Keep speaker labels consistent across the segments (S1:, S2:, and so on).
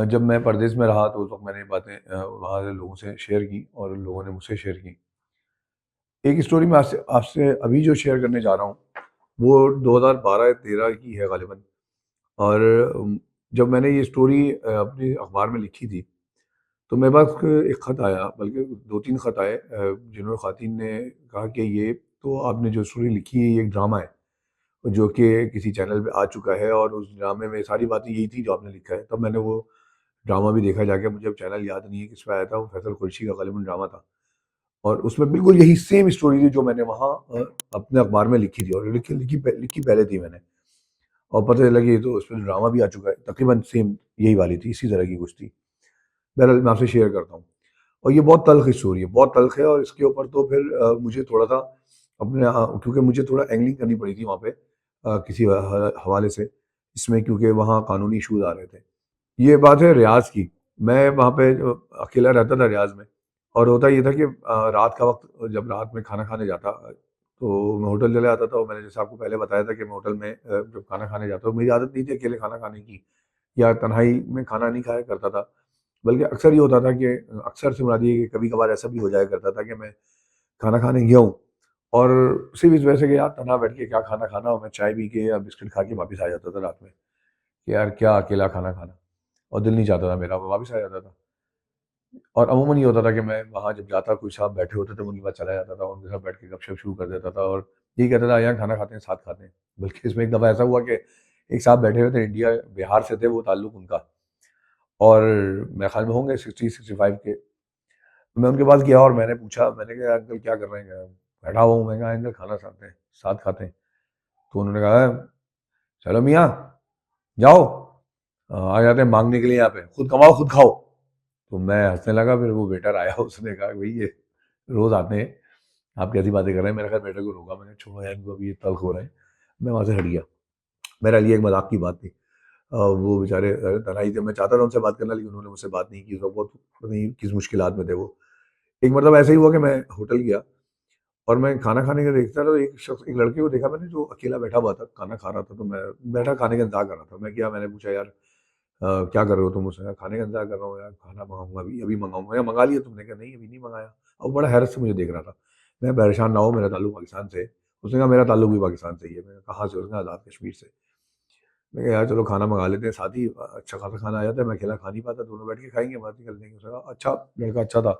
S1: جب میں پردیس میں رہا تو اس وقت میں نے یہ باتیں وہاں سے لوگوں سے شیئر کی اور لوگوں نے مجھ سے شیئر کی۔ ایک اسٹوری میں آپ سے ابھی جو شیئر کرنے جا رہا ہوں وہ 2012-13 کی ہے غالباً۔ اور جب میں نے یہ اسٹوری اپنے اخبار میں لکھی تھی تو میرے پاس ایک خط آیا، بلکہ 2-3 خط آئے، جنہوں خواتین نے کہا کہ یہ تو آپ نے جو اسٹوری لکھی ہے یہ ایک ڈرامہ ہے جو کہ کسی چینل پہ آ چکا ہے، اور اس ڈرامے میں ساری باتیں یہی تھی جو آپ نے لکھا ہے۔ تب میں نے وہ ڈرامہ بھی دیکھا جا کے، مجھے اب چینل یاد نہیں ہے کس پہ آیا تھا، وہ فیصل قریشی کا غالباً ڈرامہ تھا، اور اس میں بالکل یہی سیم اسٹوری تھی جو میں نے وہاں اپنے اخبار میں لکھی تھی، اور لکھی پہلے تھی میں نے، اور پتہ چلا کہ یہ تو اس پہ ڈرامہ بھی آ چکا ہے، تقریباً سیم یہی والی تھی، اسی طرح کی کچھ تھی۔ بہرحال میں آپ سے شیئر کرتا ہوں، اور یہ بہت تلخ اسٹوری ہے، بہت تلخ ہے، اور اس کے اوپر تو پھر مجھے تھوڑا سا اپنے کیونکہ مجھے تھوڑا اینگلنگ کرنی پڑی تھی وہاں پہ کسی حوالے سے، اس میں کیونکہ وہاں قانونی ایشوز آ رہے تھے۔ یہ بات ہے ریاض کی۔ میں وہاں پہ اکیلا رہتا تھا ریاض میں، اور ہوتا یہ تھا کہ رات کا وقت جب رات میں کھانا کھانے جاتا تو میں ہوٹل چلے آتا تھا، اور میں نے جیسے آپ کو پہلے بتایا تھا کہ میں ہوٹل میں جب کھانا کھانے جاتا ہوں، میری عادت نہیں تھی اکیلے کھانا کھانے کی یا تنہائی میں کھانا نہیں کھایا کرتا تھا، بلکہ اکثر یہ ہوتا تھا کہ اکثر سے مراد یہ کہ کبھی کبھار ایسا بھی ہو جایا کرتا تھا کہ میں کھانا کھانے گیا ہوں، اور صرف اس وجہ سے کہ یار تنہا بیٹھ کے کیا کھانا کھانا، اور میں چائے پی کے یا بسکٹ کھا کے واپس آ جاتا تھا رات میں کہ یار کیا اکیلا کھانا کھانا، اور دل نہیں چاہتا تھا میرا، میں واپس آ جاتا تھا۔ اور عموماً یہ ہوتا تھا کہ میں وہاں جب جاتا کوئی صاحب بیٹھے ہوتے تھے ان کے پاس چلا جاتا تھا، اور ان کے ساتھ بیٹھ کے گپ شپ شروع کر دیتا تھا، اور یہی کہتا تھا یہاں کھانا کھاتے ہیں ساتھ کھاتے ہیں۔ بلکہ اس میں ایک دفعہ ایسا ہوا کہ ایک صاحب بیٹھے ہوئے تھے انڈیا بہار سے تھے، وہ تعلق ان کا، اور میرے خیال میں ہوں گے 60-65 کے۔ میں ان کے پاس گیا اور میں نے پوچھا، میں نے کہا انکل کیا کر رہے ہیں؟ بیٹھا ہوا ہوں۔ میں نے کہا انکل کھانا کھاتے ہیں ساتھ کھاتے ہیں؟ تو انہوں نے کہا چلو میاں جاؤ، آ جاتے ہیں مانگنے کے لیے یہاں پہ، خود کماؤ خود کھاؤ۔ تو میں ہنسنے لگا، پھر وہ ویٹر آیا، اس نے کہا بھائی یہ روز آتے ہیں، آپ کیسی باتیں کر رہے ہیں؟ میرے خیال ویٹر کو روکا میں نے، چھوڑو یار ان کو، ابھی یہ تلخ ہو رہے ہیں، میں وہاں سے ہٹ گیا۔ میرا لیے ایک مذاق کی بات تھی، وہ بیچارے تنہائی تھے، میں چاہتا تھا ان سے بات کرنا لیکن انہوں نے مجھ سے بات نہیں کی، بہت پتہ نہیں کس مشکلات میں تھے وہ۔ ایک مرتبہ ایسا ہی ہوا کہ میں ہوٹل گیا اور میں کھانا کھانے کا دیکھتا تھا، تو ایک شخص، ایک لڑکے کو دیکھا میں نے جو اکیلا بیٹھا ہوا تھا کھانا کھا رہا تھا، تو میں بیٹھا کھانے کا انتظار کر رہا تھا۔ میں کیا، میں نے پوچھا یار کیا کر رہے ہو تم؟ اس نے کہا کھانے کا انتظار کر رہا ہوں یار، کھانا منگاؤں گا ابھی منگاؤں گا، یا منگا لیا تم نے؟ کہا نہیں ابھی نہیں منگایا۔ اور بڑا حیرت سے مجھے دیکھ رہا تھا۔ میں پریشان نہ ہو، میرا تعلق پاکستان سے ہے۔ اس نے کہا میرا تعلق بھی پاکستان سے ہی ہے۔ میں نے کہا کہاں سے؟ اس نے کہا آزاد کشمیر سے۔ میں کہا یار چلو کھانا منگا لیتے ہیں ساتھ ہی، اچھا خاصا کھانا آ جاتا ہے، میں اکیلا کھا نہیں پاتا، دونوں بیٹھ کے کھائیں گے، بات نکل دیں گے۔ اس نے کہا اچھا، لڑکا اچھا تھا،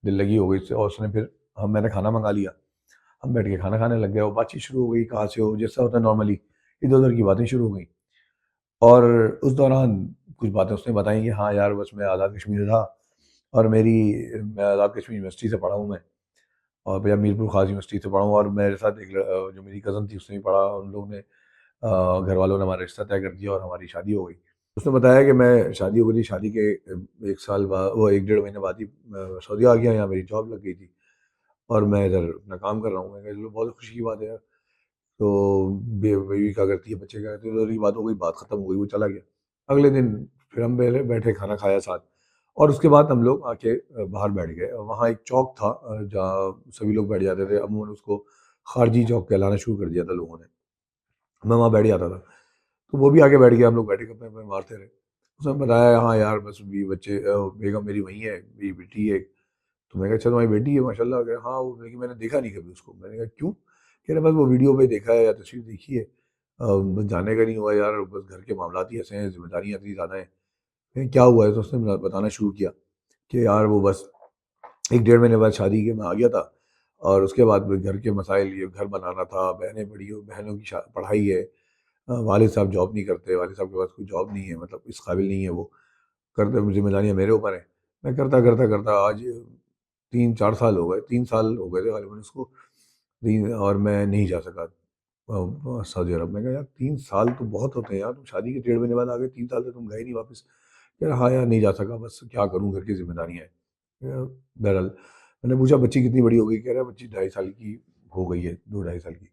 S1: دل لگی ہو گئی اس سے، اور اس نے پھر میں نے کھانا منگا لیا، ہم بیٹھ کے کھانا کھانے لگ گئے، اور بات چیت شروع ہو گئی، کہاں سے ہو، جیسا ہوتا ہے نارملی، ادھر ادھر کی باتیں شروع ہو گئیں۔ اور اس دوران کچھ باتیں اس نے بتائیں کہ ہاں یار بس میں آزاد کشمیر تھا، اور میں آزاد کشمیر یونیورسٹی سے پڑھا ہوں میں، اور بھیا میر پور خاص یونیورسٹی سے پڑھا ہوں، اور میرے ساتھ ایک جو میری کزن تھی اس نے بھی پڑھا، ان لوگوں نے گھر والوں نے ہمارا رشتہ طے کر دیا اور ہماری شادی ہو گئی۔ اس نے بتایا کہ میں شادی ہو گئی تھی، شادی کے ایک سال بعد، وہ 1-1.5 مہینے بعد ہی سعودیہ آ گیا، یہاں میری جاب لگ گئی تھی، اور میں ادھر اپنا کام کر رہا ہوں۔ میں کہا چلو بہت خوشی کی بات ہے یار۔ تو بیوی کیا کرتی ہے، بچے کیا کرتے ہیں، ادھر کی بات ہو گئی، بات ختم ہو گئی، وہ چلا گیا۔ اگلے دن پھر ہم بیٹھے کھانا کھایا ساتھ، اور اس کے بعد ہم لوگ آ کے باہر بیٹھ گئے۔ وہاں ایک چوک تھا جہاں سبھی لوگ بیٹھ جاتے تھے، عموماً اس کو خارجی چوک کہلانا شروع کر دیا تھا لوگوں نے، میں وہاں بیٹھ جاتا تھا، تو وہ بھی آگے بیٹھ گیا، ہم لوگ بیٹھے گپے مارتے رہے۔ اس نے بتایا ہاں یار بس بھی بچے، بیگم میری وہیں ہے، میری بیٹی ہے۔ تو میں کہا اچھا تمہاری بیٹی ہے ماشاء اللہ؟ کہ ہاں، وہ لیکن میں نے دیکھا نہیں کبھی اس کو۔ میں نے کہا کیوں؟ کہہ رہے بس وہ ویڈیو پہ دیکھا ہے یا تصویر دیکھی ہے، بس جانے کا نہیں ہوا یار، بس گھر کے معاملات ہی ایسے ہیں، ذمہ داریاں اتنی زیادہ ہیں۔ میں کیا ہوا ہے؟ تو اس نے بتانا شروع کیا کہ یار وہ بس 1-1.5 مہینے بعد شادی کے میں آ گیا تھا، اور اس کے بعد گھر کے مسائل، یہ گھر بنانا تھا، بہنیں بڑی ہو، بہنوں کی پڑھائی ہے، والد صاحب جاب نہیں کرتے، والد صاحب کے پاس کوئی جاب نہیں ہے، مطلب اس قابل نہیں ہے وہ، کرتے ذمہ داریاں میرے اوپر ہیں۔ میں کرتا کرتا کرتا آج 3-4 سال ہو گئے، 3 سال ہو گئے تھے غالباً اس کو، اور میں نہیں جا سکا سعودی عرب۔ میں کہا یار 3 سال تو بہت ہوتے ہیں یار، تم شادی کے 1.5 مہینے بعد آ گئے، 3 سال سے تم گئے نہیں واپس۔ کہہ رہا ہاں یار نہیں جا سکا، بس کیا کروں، گھر کی ذمہ داریاں ہیں۔ بہرحال میں نے پوچھا بچی کتنی بڑی ہو گئی؟ کہہ رہا بچی 2.5 سال کی ہو گئی ہے، 2-2.5 سال کی۔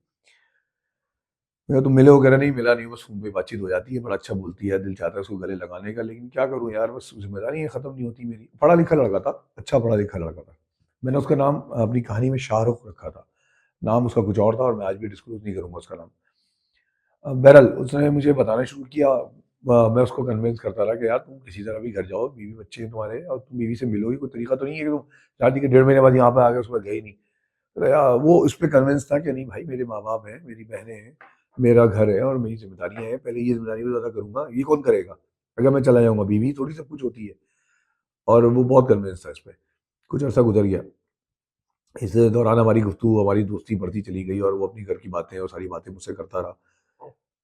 S1: میں کہا تم ملے ہو؟ کہہ رہا نہیں ملا نہیں، بس فون پہ بات چیت ہو جاتی ہے، بڑا اچھا بولتی ہے، دل چاہتا ہے اس کو گلے لگانے کا، لیکن کیا کروں یار، بس ذمہ داریاں ختم نہیں ہوتی میری۔ پڑھا لکھا لڑکا تھا، اچھا پڑھا لکھا لڑکا تھا۔ میں نے اس کا نام اپنی کہانی میں شاہ رخ رکھا تھا، نام اس کا کچھ اور تھا، اور میں آج بھی ڈسکلوز نہیں کروں گا اس کا نام۔ بہرحال اس نے مجھے بتانا شروع کیا میں اس کو کنونس کرتا رہا کہ یار تم کسی طرح بھی گھر جاؤ، بیوی بچے ہیں تمہارے، اور تم بیوی سے ملو گی، کوئی طریقہ تو نہیں ہے کہ تم شادی کے 1.5 مہینے بعد یہاں پہ آ گئے، اس کے بعد گئے ہی نہیں۔ تو یار وہ اس پہ کنونس تھا کہ نہیں بھائی، میرے ماں باپ ہیں، میری بہنیں ہیں، میرا گھر ہے اور میری ذمہ داریاں ہیں، پہلے یہ ذمہ داری میں زیادہ کروں گا، یہ کون کرے گا اگر میں چلا جاؤں گا، بیوی تھوڑی سب کچھ ہوتی ہے۔ اور وہ بہت کنونس تھا اس پہ۔ کچھ عرصہ گزر گیا، اس دوران ہماری گفتگو، ہماری دوستی بڑھتی چلی گئی، اور وہ اپنی گھر کی باتیں اور ساری باتیں مجھ سے کرتا رہا،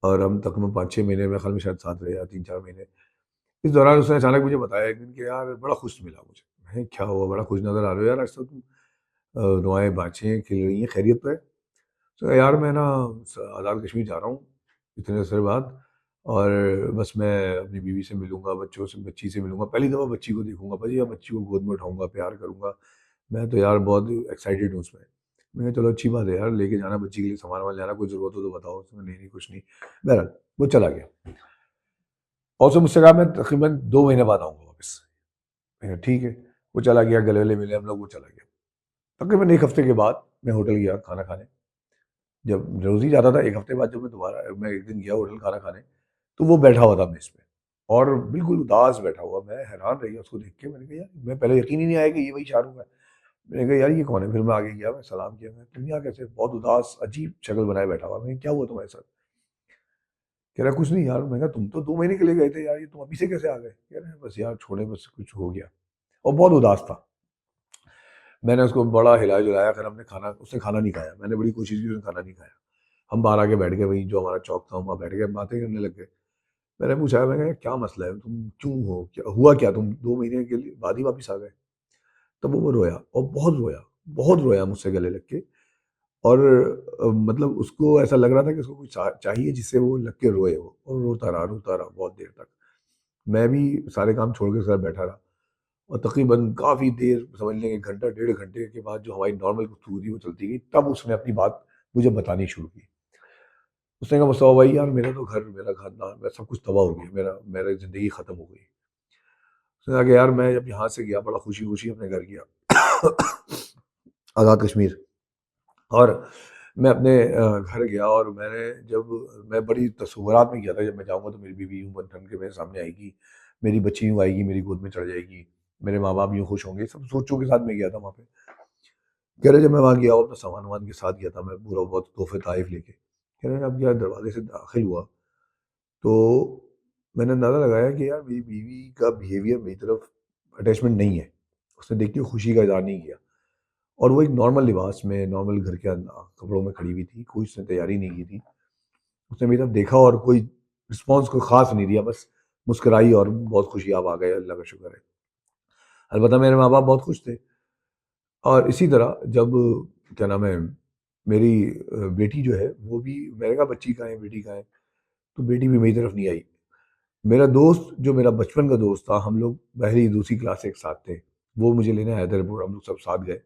S1: اور ہم تقریباً 5-6 مہینے میں خیال میں شاید ساتھ رہے، یا 3-4 مہینے۔ اس دوران اس نے اچانک مجھے بتایا ایک دن کہ یار بڑا خوش ملا مجھے۔ میں نے کیا ہوا، بڑا خوش نظر آ رہے ہو یار، ایسا تم دعائیں بانچیں کھل رہی ہیں، خیریت تو ہے؟ تو یار میں نا آزاد کشمیر جا رہا ہوں اتنے عرصے بعد، اور بس میں اپنی بیوی سے ملوں گا، بچوں سے، بچی سے ملوں گا، پہلی دفعہ بچی کو دیکھوں گا بھائی، یا بچی کو گود میں اٹھاؤں گا، پیار کروں گا، میں تو یار بہت ایکسائٹیڈ ہوں اس میں۔ میں نے کہا چلو اچھی بات ہے یار، لے کے جانا بچی کے لیے سامان وامان لانا، کوئی ضرورت ہو تو بتاؤ۔ اس میں نہیں نہیں کچھ نہیں۔ بہرحال وہ چلا گیا، اور اس نے مجھ سے کہا میں تقریباً 2 مہینے بعد آؤں گا واپس۔ میں کہا ٹھیک ہے۔ وہ چلا گیا، گلے گلے ملے ہم لوگ، وہ چلا گیا۔ تقریباً ایک ہفتے کے بعد میں ہوٹل گیا کھانا کھانے، جب روز ہی جاتا تھا، ایک ہفتے بعد جب میں ایک دن گیا ہوٹل کھانا کھانے، تو وہ بیٹھا ہوا تھا میز پہ، اور بالکل اداس بیٹھا ہوا۔ میں حیران رہ گیا اس کو دیکھ کے، میں نے کہا یار، میں پہلے یقین ہی نہیں آیا کہ یہ وہی شاہ رخ ہے۔ میں نے کہا یار یہ کون ہے؟ پھر میں آگے گیا، میں سلام کیا، میں تم یہاں کیسے؟ بہت اداس عجیب شکل بنائے بیٹھا ہوا۔ میں نے کہا کیا ہوا تمہارے ساتھ؟ کہہ رہا کچھ نہیں یار۔ میں نے کہا تم تو 2 مہینے کے لیے گئے تھے یار، یہ تم ابھی سے کیسے آ گئے؟ کہہ رہے ہیں بس یار چھوڑے، بس کچھ ہو گیا، اور بہت اداس تھا۔ میں نے اس کو بڑا ہلایا جلایا، پھر ہم نے کھانا، اس نے کھانا نہیں کھایا، میں نے بڑی کوشش کی، اس نے کھانا نہیں کھایا۔ ہم باہر آ کے بیٹھ گئے، وہیں جو ہمارا چوک تھا وہاں بیٹھ گئے، باتیں کرنے لگ گئے۔ میں نے پوچھا، میں نے کہا کیا مسئلہ ہے، تم کیوں ہو، کیا ہوا، کیا تم 2 مہینے کے لیے بعد ہی واپس آ گئے؟ تب وہ رویا، اور بہت رویا، بہت رویا مجھ سے گلے لگ کے، اور مطلب اس کو ایسا لگ رہا تھا کہ اس کو کچھ چاہیے جس سے وہ لگ کے روئے وہ، اور روتا رہا بہت دیر تک۔ میں بھی سارے کام چھوڑ کے سر بیٹھا رہا، اور تقریباً کافی دیر، سمجھ لیں 1 گھنٹہ 1.5 گھنٹے کے بعد جو ہماری نارمل گفتگو تھی وہ چلتی گئی، تب اس نے اپنی بات مجھے بتانی شروع کی۔ اس نے کہا مصطفیٰ بھائی یار، میرا تو گھر، میرا خاندان، میرا سب کچھ تباہ ہو گیا، میرا زندگی ختم ہو گئی۔ اس نے کہا کہ یار میں جب یہاں سے گیا، بڑا خوشی خوشی اپنے گھر گیا آزاد کشمیر، اور میں اپنے گھر گیا، اور میں بڑی تصورات میں گیا تھا، جب میں جاؤں گا تو میری بیوی یوں بن ٹھن کے میرے سامنے آئے گی، میری بچی یوں آئے گی، میری گود میں چڑھ جائے گی، میرے ماں باپ یوں خوش ہوں گے، سب سوچوں کے ساتھ میں گیا تھا وہاں پہ۔ کہہ رہے جب میں وہاں گیا اور اپنا سامان وامان کے ساتھ گیا تھا، میں پورا بہت تحفے تحائف لے کے، کہہ رہے اب یار دروازے سے داخل ہوا تو میں نے اندازہ لگایا کہ یار میری بیوی کا بیہیویئر میری طرف اٹیچمنٹ نہیں ہے، اس نے دیکھ کے خوشی کا اظہار نہیں کیا، اور وہ ایک نارمل لباس میں، نارمل گھر کے کپڑوں میں کھڑی ہوئی تھی، کوئی اس نے تیاری نہیں کی تھی۔ اس نے میری طرف دیکھا اور کوئی رسپانس کوئی خاص نہیں دیا، بس مسکرائی اور بہت خوشی، آپ آ گئے، اللہ کا شکر ہے۔ البتہ میرے ماں باپ بہت خوش تھے۔ اور اسی طرح جب کیا نام ہے، میری بیٹی جو ہے وہ بھی، میں نے کہا بچی کہاں ہے، بیٹی کہاں ہے، تو بیٹی بھی میری طرف نہیں آئی۔ میرا دوست جو میرا بچپن کا دوست تھا، ہم لوگ پہلی دوسری کلاس سے ایک ساتھ تھے، وہ مجھے لینے آیا تھا ایئرپورٹ، ہم لوگ سب ساتھ گئے۔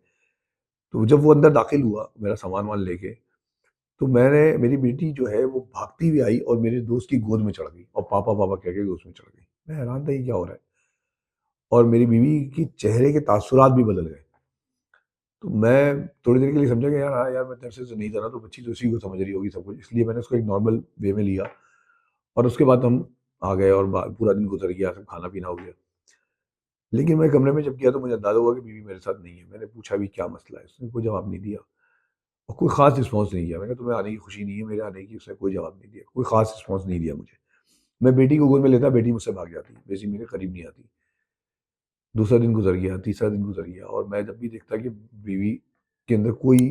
S1: تو جب وہ اندر داخل ہوا میرا سامان وامان لے کے، تو میری بیٹی جو ہے وہ بھاگتی ہوئی آئی اور میرے دوست کی گود میں چڑھ گئی، اور پاپا پاپا کہہ کے گود میں چڑھ گئی۔ میں حیران تھا یہ کیا ہو رہا ہے، اور میری بیوی کی چہرے کے تاثرات بھی بدل گئے۔ تو میں تھوڑی دیر کے لیے سمجھا کہ یار ہاں یار، میں تیرے سے نہیں تھا نا، تو بچی تو اسی کو سمجھ رہی ہوگی سب کچھ، اس لیے میں نے اس کو ایک نارمل وے میں لیا، اور اس کے بعد ہم آ گئے، اور پورا دن گزر گیا، سب کھانا پینا ہو گیا۔ لیکن میں کمرے میں جب گیا تو مجھے اندازہ ہوا کہ بیوی میرے ساتھ نہیں ہے۔ میں نے پوچھا بھی کیا مسئلہ ہے، اس نے کوئی جواب نہیں دیا، اور کوئی خاص رسپانس نہیں کیا۔ میں نے کہا تمہیں آنے کی خوشی نہیں ہے، میرے آنے کی؟ اس نے کوئی جواب نہیں دیا، کوئی خاص رسپانس نہیں دیا مجھے۔ میں بیٹی کو گود میں لیتا، بیٹی مجھ سے بھاگ جاتی، بیٹی میرے قریب نہیں آتی۔ دوسرا دن گزر گیا، تیسرا دن گزر گیا، اور میں جب بھی دیکھتا کہ بیوی کے اندر کوئی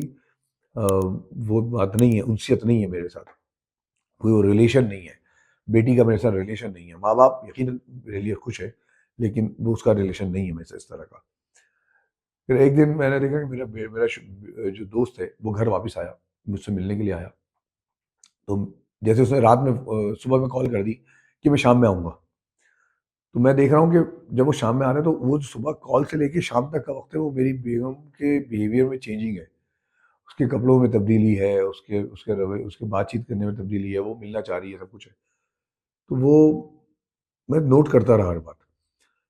S1: وہ بات نہیں ہے، انسیت نہیں ہے میرے ساتھ، کوئی وہ ریلیشن نہیں ہے، بیٹی کا میرے ساتھ ریلیشن نہیں ہے۔ ماں باپ یقیناً میرے لیے خوش ہے، لیکن وہ اس کا ریلیشن نہیں ہے میرے سے اس طرح کا۔ پھر ایک دن میں نے دیکھا کہ میرا جو دوست ہے وہ گھر واپس آیا، مجھ سے ملنے کے لیے آیا، تو جیسے اس نے رات میں صبح میں کال کر دی کہ میں شام میں آؤں گا، تو میں دیکھ رہا ہوں کہ جب وہ شام میں آ رہے ہیں تو وہ صبح کال سے لے کے شام تک کا وقت ہے، وہ میری بیگم کے بیہیویئر میں چینجنگ ہے، اس کے کپڑوں میں تبدیلی ہے، اس کے روے، اس کے بات چیت کرنے میں تبدیلی ہے، وہ ملنا چاہ رہی ہے، سب کچھ ہے۔ تو وہ میں نوٹ کرتا رہا ہر بات۔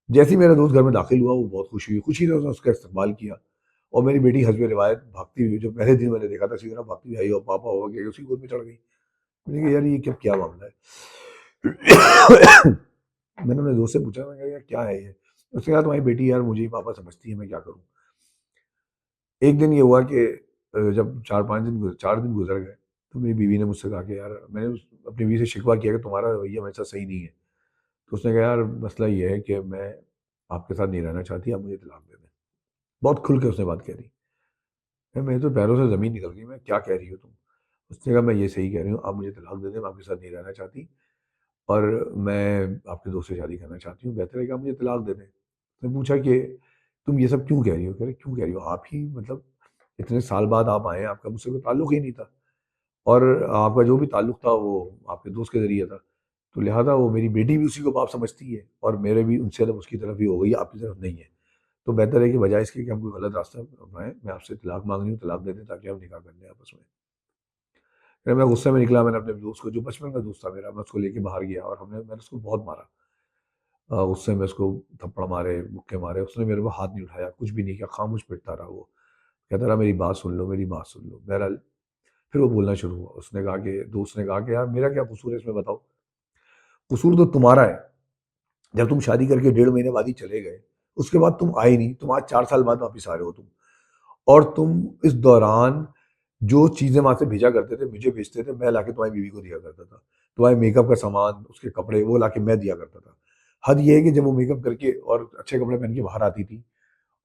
S1: جیسے ہی میرا دوست گھر میں داخل ہوا، وہ بہت خوشی ہوئی، خوشی سے اس نے اس کا استقبال کیا، اور میری بیٹی حسب روایت بھاگتی ہوئی، جو پہلے دن میں نے دیکھا تھا اسی طرح بھاگتی ہوئی آئی، اور پاپا ہوا کہ اسی گود میں چڑھ گئی۔ میں نے کہا یار یہ کیا معاملہ ہے؟ میں نے اپنے دوست سے پوچھا، میں نے کہا یار کیا ہے یہ؟ اس نے کہا تمہاری بیٹی یار مجھے ہی پاپا سمجھتی ہے، میں کیا کروں۔ ایک دن یہ ہوا کہ جب 4 دن گزر گئے تو میری بیوی نے مجھ سے کہا کہ یار، میں نے اپنی بیوی سے شکوہ کیا کہ تمہارا رویہ میرے ساتھ صحیح نہیں ہے۔ تو اس نے کہا یار مسئلہ یہ ہے کہ میں آپ کے ساتھ نہیں رہنا چاہتی، آپ مجھے طلاق دے دیں۔ بہت کھل کے اس نے بات کہہ دی۔ میرے تو پیروں سے زمین نکل گئی، میں کیا کہہ رہی ہو تم؟ اس نے کہا میں یہ صحیح کہہ رہی ہوں، آپ مجھے طلاق دے دیں، میں آپ کے ساتھ نہیں رہنا چاہتی، اور میں آپ کے دوست سے شادی کرنا چاہتی ہوں، بہتر ہے کہ آپ مجھے طلاق دے دیں۔ میں نے پوچھا کہ تم یہ سب کیوں کہہ رہی ہو؟ کہہ رہے کیوں کہہ رہی ہو؟ آپ ہی مطلب اتنے سال بعد آپ آئے ہیں، آپ کا مجھ سے کوئی تعلق ہی نہیں تھا، اور آپ کا جو بھی تعلق تھا وہ آپ کے دوست کے ذریعے تھا، تو لہٰذا وہ میری بیٹی بھی اسی کو باپ سمجھتی ہے، اور میرے بھی ان سے اس کی طرف ہی ہو گئی، آپ کی طرف نہیں ہے۔ تو بہتر ہے کہ بجائے اس کے کہ ہم کوئی غلط راستہ اپنائیں، میں آپ سے طلاق مانگ رہی ہوں، طلاق دے دیں تاکہ ہم نکاح کر لیں آپس میں۔ پھر میں غصے میں نکلا، میں نے اپنے دوست کو، جو بچپن کا دوست تھا میرا، میں اس کو لے کے باہر گیا، اور میں نے اس کو بہت مارا۔ غصے میں اس کو تھپڑ مارے، مکے مارے، اس نے میرے کو ہاتھ نہیں اٹھایا، کچھ بھی نہیں کیا، خاموش پٹتا رہا وہ، کہتا رہا میری بات سن لو، میری بات سن لو۔ بہرحال پھر وہ بولنا شروع ہوا، اس نے کہا کہ دوست نے کہا کہ یار میرا کیا قصور ہے اس میں بتاؤ؟ قصور تو تمہارا ہے، جب تم شادی کر کے 1.5 مہینے بعد ہی چلے گئے، اس کے بعد تم آئے نہیں، تم آج 4 سال بعد واپس آ رہے ہو تم، اور تم اس دوران جو چیزیں وہاں سے بھیجا کرتے تھے مجھے بھیجتے تھے، میں لا کے تمہاری بیوی کو دیا کرتا تھا، تمہارے میک اپ کا سامان، اس کے کپڑے، وہ لا کے میں دیا کرتا تھا۔ حد یہ ہے کہ جب وہ میک اپ کر کے اور اچھے کپڑے پہن کے باہر آتی تھی،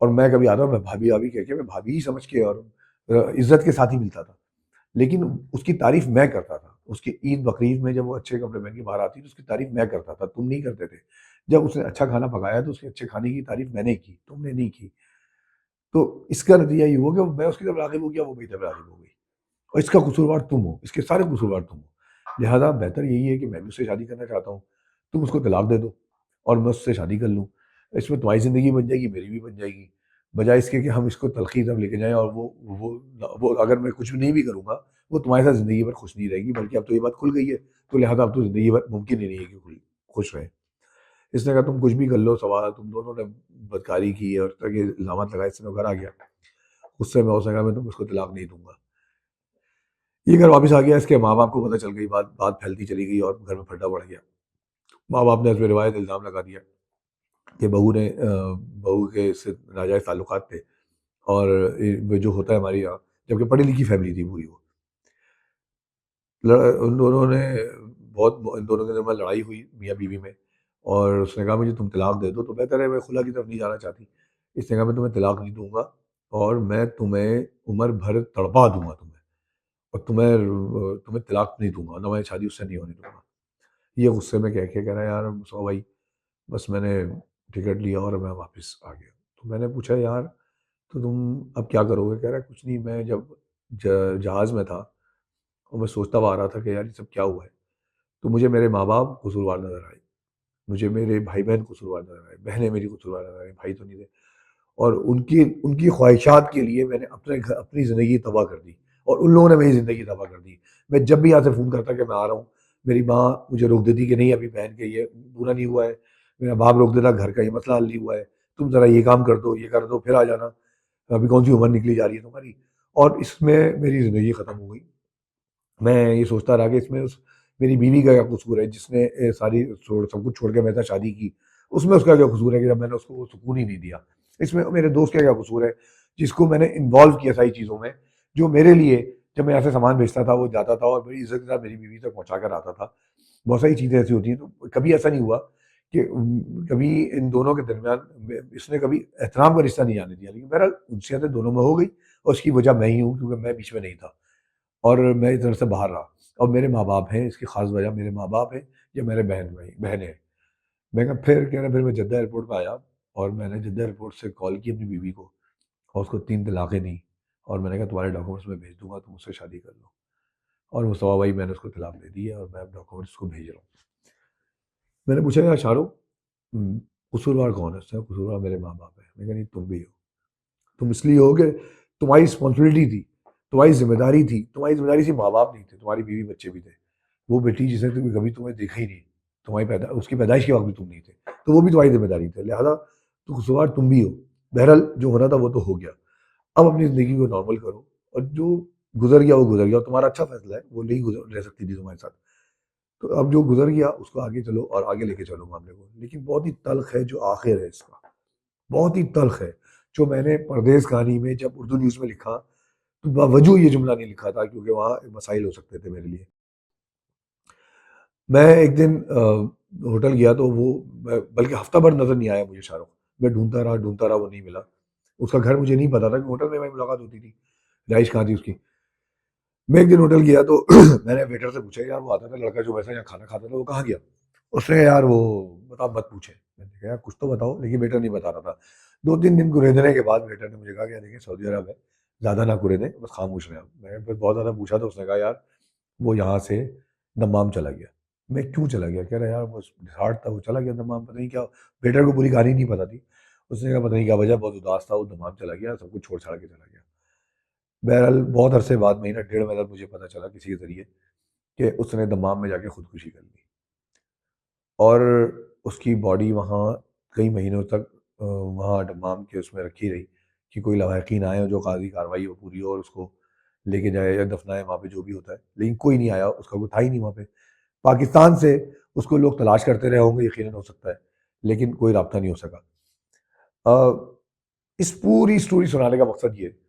S1: اور میں کبھی آتا ہوں، میں بھابھی بھابھی کہہ کے، میں بھابھی ہی سمجھ کے اور عزت کے ساتھ ہی ملتا تھا، لیکن اس کی تعریف میں کرتا تھا۔ اس کی عید بقرعید میں جب وہ اچھے کپڑے پہن کے باہر آتی تو اس کی تعریف میں کرتا تھا، تم نہیں کرتے تھے۔ جب اس نے اچھا کھانا پکایا تو اس کے اچھے کھانے کی تعریف میں نے کی، تم نے نہیں کی۔ تو اس کا نتیجہ یہ ہوا کہ میں اس کی طرف راغب ہو گیا، وہ میری طرف راغب ہو گئی، اور اس کا قصوروار تم ہو، اس کے سارے قصوروار تم ہو۔ لہٰذا بہتر یہی ہے کہ میں بھی اس سے شادی کرنا چاہتا ہوں، تم اس کو طلاق دے دو اور میں اس سے شادی کر لوں، اس میں تمہاری زندگی بن جائے گی، میری بھی بن جائے گی، بجائے اس کے کہ ہم اس کو تلخی طرف لے کے جائیں، اور وہ اگر میں کچھ بھی نہیں بھی کروں گا، وہ تمہارے ساتھ زندگی بھر خوش نہیں رہے گی، بلکہ اب تو یہ بات کھل گئی ہے، تو لہٰذا اب تو زندگی بھر ممکن ہی نہیں ہے کہ خوش رہے۔ اس نے کہا تم کچھ بھی کر لو، سوال تم دونوں نے بدکاری کی اور طرح کے الزامات لگائے، اس نے گھر آ گیا غصے میں، اس نے کہا میں تم اس کو طلاق نہیں دوں گا۔ یہ گھر واپس آ گیا، اس کے ماں باپ کو پتہ چل گئی، بات پھیلتی چلی گئی اور گھر میں پھڈا بڑھ گیا۔ ماں باپ نے اس پہ روایت الزام لگا دیا کہ بہو کے اس سے ناجائز تعلقات تھے، اور جو ہوتا ہے ہماری یہاں، جبکہ پڑھی لکھی فیملی تھی پوری وہ، ان دونوں نے ان دونوں کے درمیان لڑائی ہوئی میاں بیوی میں، اور اس نے کہا مجھے تم طلاق دے دو تو بہتر ہے، میں خلا کی طرف نہیں جانا چاہتی۔ اس نے کہا میں تمہیں طلاق نہیں دوں گا، اور میں تمہیں عمر بھر تڑپا دوں گا تمہیں، اور تمہیں طلاق نہیں دوں گا، نہ میں شادی اس سے نہیں ہونے دوں گا۔ یہ غصے میں کہہ کے کہہ رہا ہے یار مصطفیٰ بھائی بس میں نے ٹکٹ لیا اور میں واپس آ گیا۔ تو میں نے پوچھا یار تو تم اب کیا کرو گے؟ کہہ رہا ہے کچھ نہیں، میں جب جہاز میں تھا اور میں سوچتا ہوا آ رہا تھا کہ یار یہ سب کیا ہوا ہے، تو مجھے میرے ماں باپ قصوروار نظر آئے، مجھے میرے بھائی بہن قصوروار نظر آئے، بہنیں میری قصوروار نظر آئیں، بھائی تو نہیں تھے، اور ان کی خواہشات کے لیے میں نے اپنی زندگی تباہ کر دی، اور ان لوگوں نے میری زندگی تباہ کر دی۔ میں جب بھی یہاں سے فون کرتا کہ میں آ رہا ہوں، میری ماں مجھے روک دیتی کہ نہیں ابھی بہن کے یہ پورا نہیں ہوا ہے، میرا باپ روک دیتا گھر کا یہ مسئلہ حل نہیں ہوا ہے، تم ذرا یہ کام کر دو، یہ کر دو، پھر آ جانا، ابھی کون سی عمر نکلی جا رہی ہے تمہاری۔ اور اس میں میری زندگی ختم ہو گئی۔ میں یہ سوچتا رہا کہ اس میں میری بیوی کا کیا قصور ہے جس نے سب کچھ چھوڑ کے میرے ساتھ شادی کی، اس میں اس کا کیا قصور ہے کہ جب میں نے اس کو وہ سکون ہی نہیں دیا۔ اس میں میرے دوست کا کیا قصور ہے جس کو میں نے انوالو کیا ساری چیزوں میں، جو میرے لیے جب میں یہاں سے سامان بھیجتا تھا وہ جاتا تھا اور بڑی عزت کے ساتھ میری بیوی تک پہنچا کر آتا تھا۔ بہت ساری چیزیں ایسی ہوتی ہیں، تو کبھی ایسا نہیں ہوا کہ کبھی ان دونوں کے درمیان اس نے کبھی احترام کا رشتہ نہیں آنے دیا، لیکن بہرحال انسیتیں دونوں میں ہو گئی، اور اس کی وجہ میں ہی ہوں کیونکہ میں بیچ میں نہیں تھا اور میں ادھر سے باہر رہا، اور میرے ماں باپ ہیں، اس کی خاص وجہ میرے ماں باپ ہیں یا میرے بہنیں ہیں۔ میں کہا پھر میں جدہ ایئرپورٹ پہ آیا، اور میں نے جدہ ایئرپورٹ سے کال کی اپنی بیوی کو، اور اس کو 3 طلاقیں دی، اور میں نے کہا تمہارے ڈاکومنٹس میں بھیج دوں گا، تم اس سے شادی کر لو، اور مصطفیٰ بھائی میں نے اس کو طلاق دے دی ہے، اور میں اب ڈاکومنٹس کو بھیج رہا ہوں۔ میں نے پوچھا یار شاہ رخ قصوروار کون ہے؟ اس نے کہا قصوروار میرے ماں باپ ہیں۔ میں کہا نہیں تم بھی ہو، تم اس لیے ہو کہ تمہاری رسپانسبلٹی تھی، تمہاری ذمہ داری تھی، ماں باپ نہیں تھے، تمہاری بیوی بچے بھی تھے، وہ بیٹی جس نے کبھی تمہیں دیکھا ہی نہیں، اس کی پیدائش کے وقت بھی تم نہیں تھے، تو وہ بھی تمہاری ذمہ داری تھی، لہٰذا تو قصوروار تم بھی ہو۔ بہرحال جو ہونا تھا وہ تو ہو گیا، اب اپنی زندگی کو نارمل کرو، اور جو گزر گیا وہ گزر گیا، اور تمہارا اچھا فیصلہ ہے، وہ نہیں رہ سکتی تھی تمہارے ساتھ، تو اب جو گزر گیا اس کو آگے چلو اور آگے لے کے چلو معاملے کو. لیکن بہت ہی تلخ ہے جو آخر ہے اس کا، بہت ہی تلخ ہے. جو میں نے پردیس کہانی میں جب اردو نیوز میں لکھا تو باوجود یہ جملہ نہیں لکھا تھا کیونکہ وہاں مسائل ہو سکتے تھے میرے لیے. میں ایک دن ہوٹل گیا تو وہ بلکہ ہفتہ بھر نظر نہیں آیا مجھے شاہ رخ. میں ڈھونڈتا رہا وہ نہیں ملا. اس کا گھر مجھے نہیں پتا تھا کہ ہوٹل میں ملاقات ہوتی تھی، رہائش کہاں تھی اس کی. میں ایک دن ہوٹل گیا تو میں نے ویٹر سے پوچھا یار وہ آتا تھا لڑکا جو ویسا یہاں کھانا کھاتا تھا وہ کہاں گیا. اس نے کہا یار وہ بتا مت پوچھے. میں نے کہا یار کچھ تو بتاؤ، لیکن ویٹر نہیں بتا رہا تھا. 2-3 دن گریدنے کے بعد ویٹر نے مجھے کہا کہ دیکھیں سعودی عرب ہے، زیادہ نہ گریدیں، بس خاموش رہیں. میں نے پھر بہت زیادہ پوچھا تو اس نے کہا یار وہ یہاں سے دمام چلا گیا. میں کیوں چلا گیا؟ کہہ رہا یار وہ ہارٹ تھا وہ چلا گیا دمام، پتہ نہیں کیا. ویٹر کو پوری کہانی نہیں پتا تھی. اس نے کہا پتہ نہیں کیا وجہ، بہت اداس تھا وہ دمام چلا گیا، سب کچھ چھوڑ چھاڑ کے چلا گیا. بہرحال بہت عرصے بعد، مہینہ ڈیڑھ مہینہ مجھے پتہ چلا کسی کے ذریعے کہ اس نے دمام میں جا کے خودکشی کر لی. اور اس کی باڈی وہاں کئی مہینوں تک وہاں دمام کے اس میں رکھی رہی کہ کوئی لواحقین آئے جو قاضی کارروائی ہو پوری ہو اور اس کو لے کے جائے یا دفنائے وہاں پہ جو بھی ہوتا ہے. لیکن کوئی نہیں آیا، اس کا کوئی تھا ہی نہیں وہاں پہ. پاکستان سے اس کو لوگ تلاش کرتے رہے ہوں گے یقیناً، ہو سکتا ہے، لیکن کوئی رابطہ نہیں ہو سکا. اس پوری سٹوری سنانے کا مقصد یہ ہے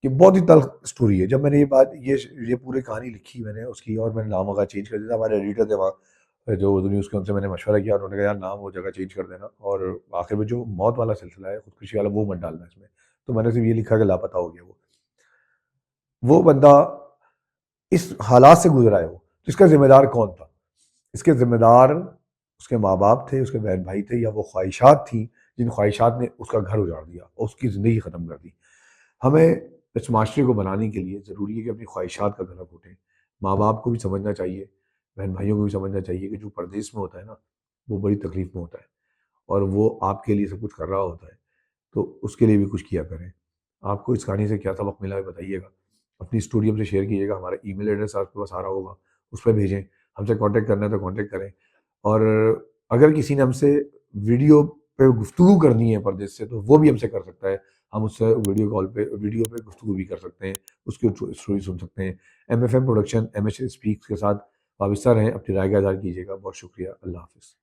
S1: کہ بہت ہی تلخ سٹوری ہے. جب میں نے یہ بات یہ پوری کہانی لکھی میں نے اس کی، اور میں نے نام وغیرہ چینج کر دیا تھا. ہمارے ایڈیٹر تھے وہاں جو اردو نیوز کے، ان سے میں نے مشورہ کیا، انہوں نے کہا یار نام وہ جگہ چینج کر دینا، اور آخر میں جو موت والا سلسلہ ہے خودکشی والا وہ مت ڈالنا اس میں. تو میں نے صرف یہ لکھا کہ لاپتہ ہو گیا وہ بندہ اس حالات سے گزرا ہے. وہ تو اس کا ذمہ دار کون تھا؟ اس کے ذمہ دار اس کے ماں باپ تھے، اس کے بہن بھائی تھے، یا وہ خواہشات تھیں جن خواہشات نے اس کا گھر اجاڑ دیا اور اس کی زندگی ختم کر دی. ہمیں اس معاشرے کو بنانے کے لیے ضروری ہے کہ اپنی خواہشات کا گلا گھونٹیں. ماں باپ کو بھی سمجھنا چاہیے، بہن بھائیوں کو بھی سمجھنا چاہیے کہ جو پردیس میں ہوتا ہے نا وہ بڑی تکلیف میں ہوتا ہے، اور وہ آپ کے لیے سب کچھ کر رہا ہوتا ہے، تو اس کے لیے بھی کچھ کیا کریں. آپ کو اس کہانی سے کیا سبق ملا ہے بتائیے گا، اپنی اسٹوری ہم سے شیئر کیجیے گا. ہمارا ای میل ایڈریس آپ کے پاس آ رہا ہوگا، اس پہ بھیجیں. ہم سے کانٹیکٹ کرنا ہے تو کانٹیکٹ کریں. اور اگر کسی نے ہم سے ویڈیو پہ گفتگو کرنی ہے پردیس سے تو وہ بھی ہم سے کر سکتا ہے. ہم اس سے ویڈیو پہ گفتگو بھی کر سکتے ہیں، اس کی اسٹوری سن سکتے ہیں. MFM پروڈکشن MH اسپیکس کے ساتھ وابستہ رہیں، اپنی رائے کا اظہار کیجیے گا. بہت شکریہ. اللہ حافظ.